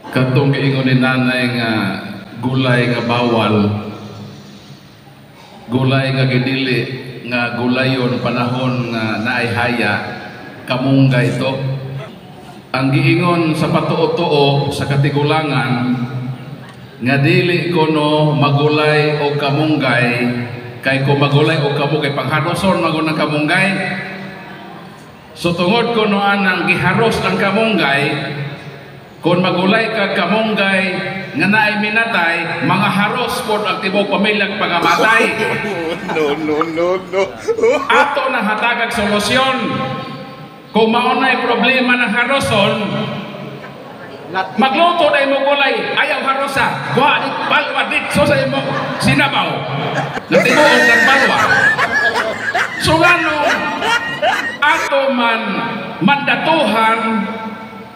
Katong giingon ni nanay nga gulay nga bawal, gulay nga gidili nga gulayon panahon nga naay haya, kamunggay to. Ang giingon sa patuo-tuo sa katigulangan nga dili kono magulay o kamunggay, kay kung magulay o kamunggay pangharoson magun ang kamunggay. So tungod kono anang giharos ang kamunggay, kung magulay ka kamunggay nga naay minatay, mga haros pod ang tibok pamilyang pangamatay. No. Ato na hatagag solusyon. Kung maunay problema ng haroson, magluto na imo gulay, ayaw harosa. Buha di balwa ditso sa imo sinabaw. Natibuon ng balwa. So ngano ato man mandatuhan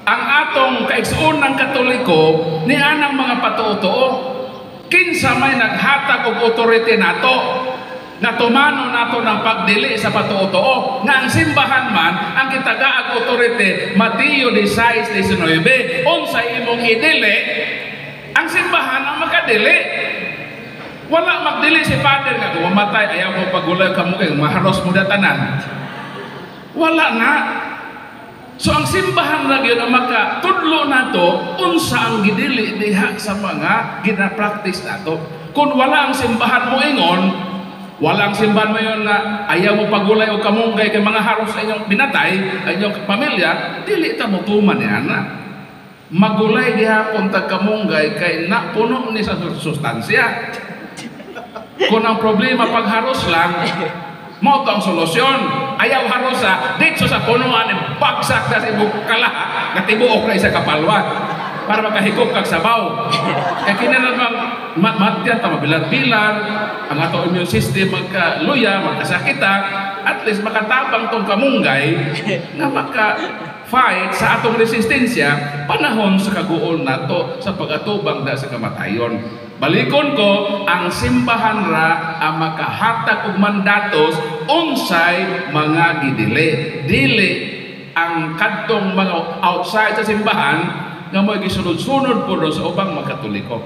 ang atong kaigsuon ng Katoliko ni anang mga patuo-tuo, kinsa may naghatag og authority nato na tumano nato ng pagdili sa patuo-tuo nga ang simbahan man ang gitagaag authority. Mateo 16:19, unsay imong idili, ang simbahan ang makadili. Wala magdili si Father nga kung mamatay ayaw mo pagulay kamo kay maharos mo datanan. Wala na. So ang simbahan na yun ang makatudlo nato unsa ang gidili diha sa mga gina-practice nato. Kung wala ang simbahan mo ingon, walang simbahan mo yun na ayaw mo pagulay o kamunggay kay mga haros sa inyong binatay, inyong pamilya, dili ta mo tuman yan na. Magulay gihapon tag kamunggay kay napuno ni sa sustansya. Kung ang problema pagharos lang, mo to ang solusyon. Ayaw harosa dito sa punuan bagsak na sa ibong kalaha nga tibuok na isa kapalwa para makahigop kag sabaw. Kaya kinalagang matyan ta mabilar-bilar ang ato immune system magkaluya, magkasakita, at least makatabang tong kamunggay nga maka-fight sa atong resistensya panahon sa kaguol nato sa pagatubang da sa kamatayon. Balikon ko, ang simbahan ra ang makahatag og mandatos unsay mga gidili. Dili ang kadtong mga outside sa simbahan nga mo gisunod-sunod po sa ubang mga Katoliko.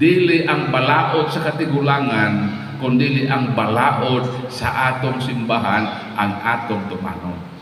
Dili ang balaod sa katigulangan, kundi ang balaod sa atong simbahan ang atong tumano.